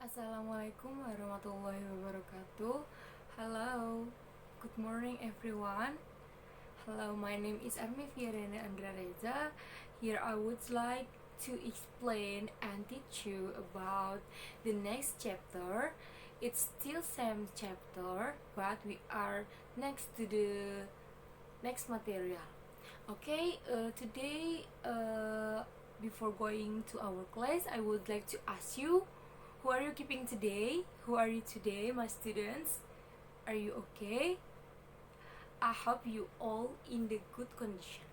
Assalamualaikum warahmatullahi wabarakatuh. Hello, good morning everyone. Hello, my name is Armi Fiarena Andra Reza. Here I would like to explain and teach you about the next chapter. It's still same chapter, but we are next to the next material. Okay, today, before going to our class, I would like to ask you, who are you keeping today? Who are you today, my students? Are you okay? I hope you all in the good condition.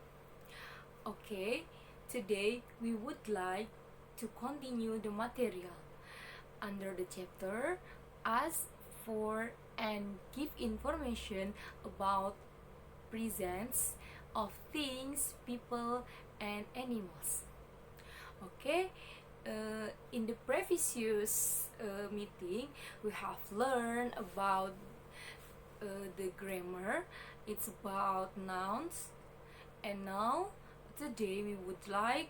Okay, today we would like to continue the material under the chapter ask for and give information about presence of things, people, and animals. Okay, in the previous meeting, we have learned about the grammar. It's about nouns, and now today we would like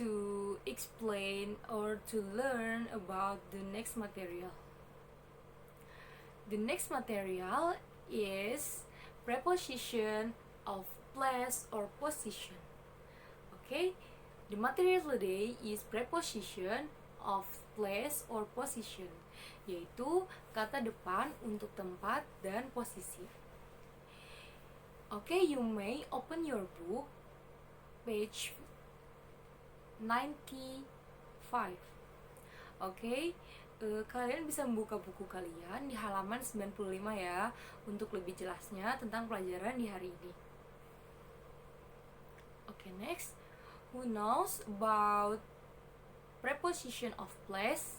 to explain or to learn about the next material. The next material is preposition of place or position. Okay, the material today is preposition of place or position, yaitu kata depan untuk tempat dan posisi. Okay, you may open your book, page 95. Okay, kalian bisa membuka buku kalian di halaman 95 ya, untuk lebih jelasnya tentang pelajaran di hari ini. Okay, next. Who knows about preposition of place?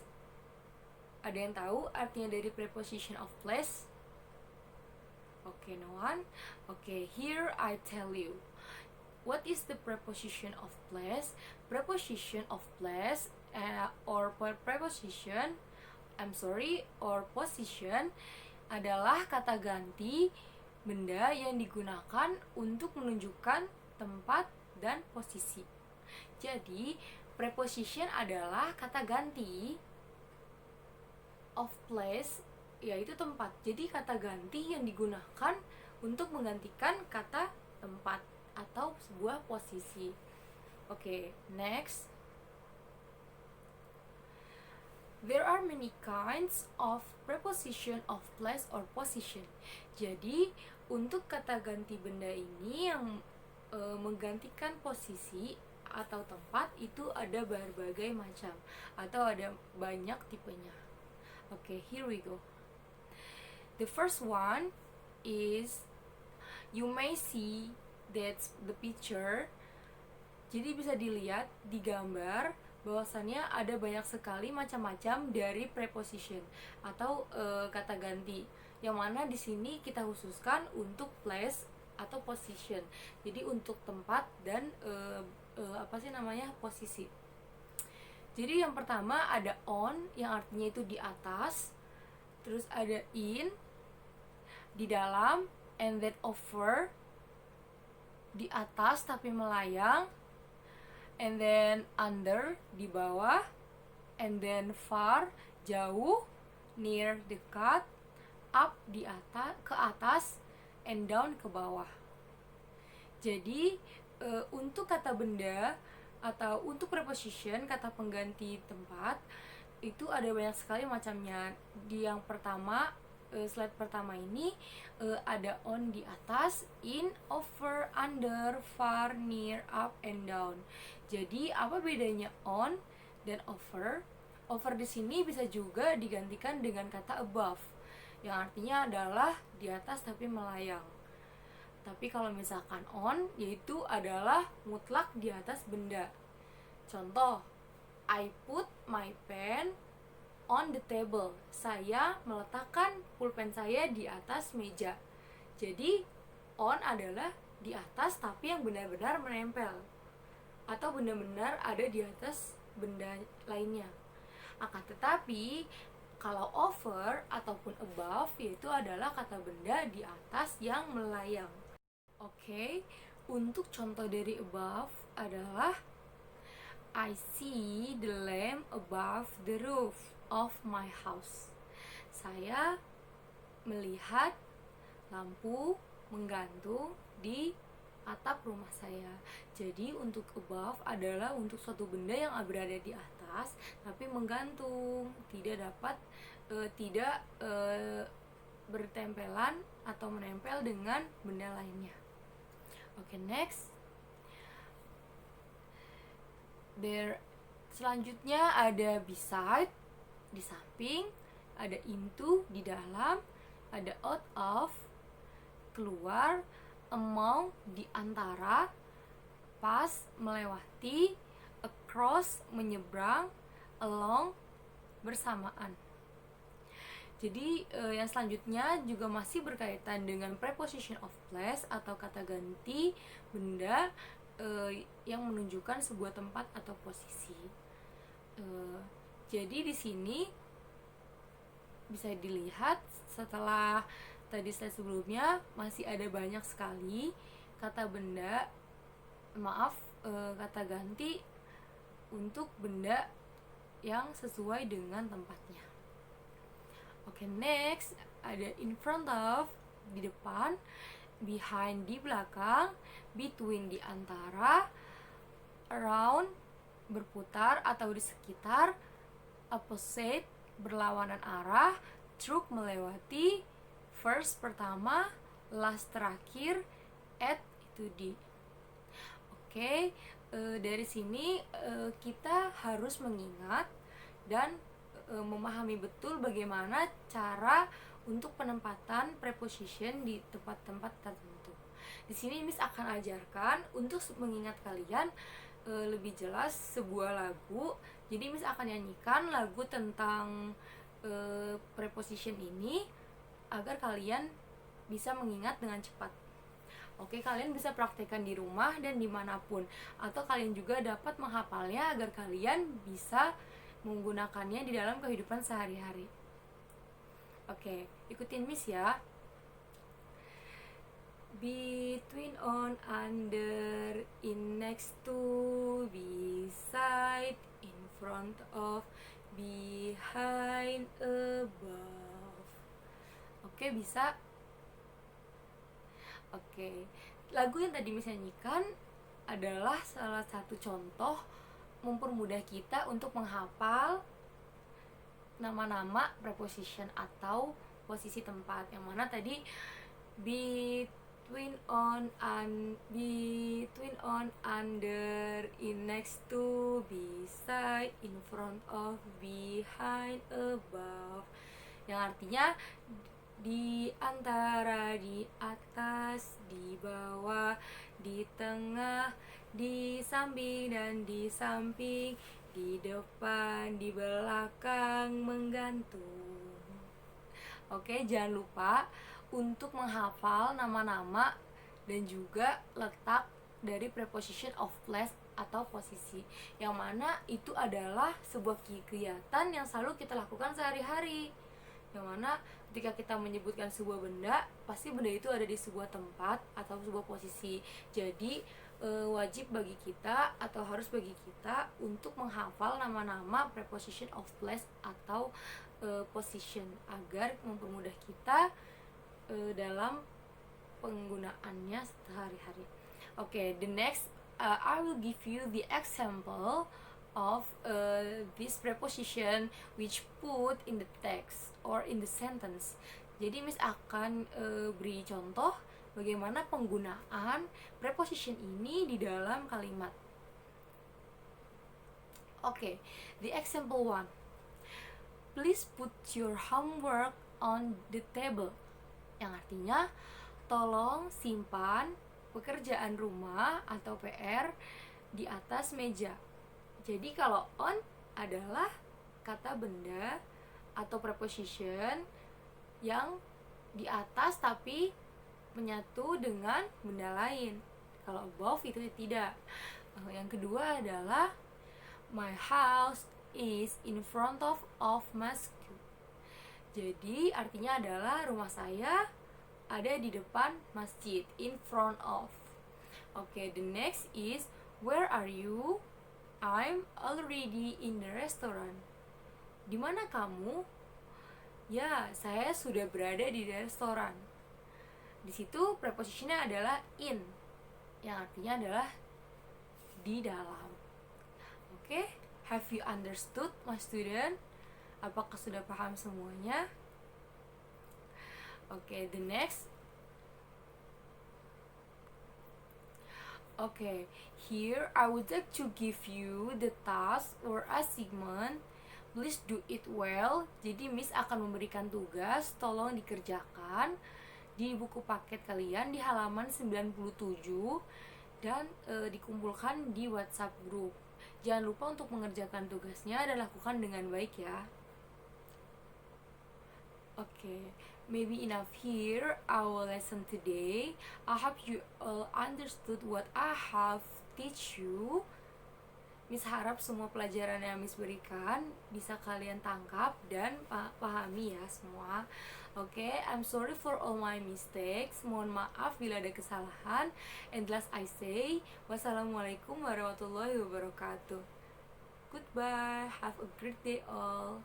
Ada yang tahu artinya dari preposition of place? Okay, no one? Okay, here I tell you. What is the preposition of place? Preposition of place or preposition, or position adalah kata ganti benda yang digunakan untuk menunjukkan tempat dan posisi. Jadi, preposition adalah kata ganti of place, yaitu tempat. Jadi, kata ganti yang digunakan untuk menggantikan kata tempat atau sebuah posisi. Okay, next. There are many kinds of preposition of place or position. Jadi, untuk kata ganti benda ini yang menggantikan posisi atau tempat itu ada berbagai macam atau ada banyak tipenya. Okay, here we go. The first one is, you may see that's the picture. Jadi bisa dilihat di gambar bahwasannya ada banyak sekali macam-macam dari preposition atau kata ganti. Yang mana di sini kita khususkan untuk place atau position. Jadi untuk tempat dan posisi. Jadi yang pertama ada on yang artinya itu di atas, terus ada in di dalam, and then over di atas tapi melayang, and then under di bawah, and then far jauh, near dekat, up di atas ke atas, and down ke bawah. Jadi untuk kata benda atau untuk preposition, kata pengganti tempat, itu ada banyak sekali macamnya. Di yang pertama, slide pertama ini ada on di atas, in, over, under, far, near, up, and down. Jadi apa bedanya on dan over? Over di sini bisa juga digantikan dengan kata above, yang artinya adalah di atas tapi melayang. Tapi kalau misalkan on, yaitu adalah mutlak di atas benda. Contoh, I put my pen on the table. Saya meletakkan pulpen saya di atas meja. Jadi, on adalah di atas tapi yang benar-benar menempel atau benar-benar ada di atas benda lainnya. Akan tetapi, kalau over ataupun above, yaitu adalah kata benda di atas yang melayang. Oke, untuk contoh dari above adalah I see the lamp above the roof. of my house. Saya melihat lampu menggantung di atap rumah saya. Jadi untuk above adalah untuk suatu benda yang berada di atas tapi menggantung, tidak dapat tidak bertempelan atau menempel dengan benda lainnya. Oke, next. Selanjutnya ada beside, di samping, ada into, di dalam, ada out of, keluar, among, di antara, pass, melewati, across, menyeberang, along, bersamaan. Jadi yang selanjutnya juga masih berkaitan dengan preposition of place atau kata ganti benda yang menunjukkan sebuah tempat atau posisi. Jadi di sini bisa dilihat setelah tadi slide sebelumnya masih ada banyak sekali kata kata ganti untuk benda yang sesuai dengan tempatnya. Oke, next ada in front of, di depan, behind, di belakang, between, di antara, around, berputar atau di sekitar, opposite, berlawanan arah, through, melewati, first, pertama, last, terakhir, at, itu di. Oke, dari sini kita harus mengingat dan memahami betul bagaimana cara untuk penempatan preposition di tempat-tempat tertentu. Di sini Miss akan ajarkan untuk mengingat kalian lebih jelas sebuah lagu. Jadi Miss akan nyanyikan lagu tentang preposition ini agar kalian bisa mengingat dengan cepat. Oke, kalian bisa praktekkan di rumah dan dimanapun, atau kalian juga dapat menghafalnya agar kalian bisa menggunakannya di dalam kehidupan sehari-hari. Oke, ikutin Miss ya. Between, on, under, in, next to, beside, in front of, behind, above. Oke, bisa? Oke, lagu yang tadi Miss nyanyikan adalah salah satu contoh mempermudah kita untuk menghafal nama-nama preposition atau posisi tempat, yang mana tadi between, on, under, in, next to, beside, in front of, behind, above, yang artinya di antara, di atas, di bawah, di tengah, di samping dan di samping, di depan, di belakang, menggantung. Oke, jangan lupa untuk menghafal nama-nama dan juga letak dari preposition of place atau posisi, yang mana itu adalah sebuah kegiatan yang selalu kita lakukan sehari-hari, yang mana ketika kita menyebutkan sebuah benda, pasti benda itu ada di sebuah tempat atau sebuah posisi. Jadi wajib bagi kita atau harus bagi kita untuk menghafal nama-nama preposition of place atau position agar mempermudah kita dalam penggunaannya sehari-hari. Oke, the next I will give you the example of this preposition which put in the text or in the sentence. Jadi Miss akan beri contoh bagaimana penggunaan preposition ini di dalam kalimat. Oke, the example 1. Please put your homework on the table. Yang artinya tolong simpan pekerjaan rumah atau PR di atas meja. Jadi kalau on adalah kata benda atau preposition yang di atas tapi menyatu dengan benda lain. Kalau above itu tidak. Yang kedua adalah my house is in front of my school. Jadi artinya adalah rumah saya ada di depan masjid, in front of. Okay, the next is where are you? I'm already in the restaurant. Di mana kamu? Ya, saya sudah berada di restoran. Di situ prepositionnya adalah in, yang artinya adalah di dalam. Oke, have you understood, my student? Apakah sudah paham semuanya? Oke, the next. Okay, here I would like to give you the task or assignment. Please do it well. Jadi Miss akan memberikan tugas, tolong dikerjakan di buku paket kalian di halaman 97 dan dikumpulkan di WhatsApp group. Jangan lupa untuk mengerjakan tugasnya dan lakukan dengan baik ya. Okay, maybe enough here our lesson today. I hope you all understood what I have teach you. Miss harap semua pelajaran yang Miss berikan bisa kalian tangkap dan pahami ya semua. Okay, I'm sorry for all my mistakes. Mohon maaf bila ada kesalahan. And last I say, wassalamualaikum warahmatullahi wabarakatuh. Goodbye. Have a great day all.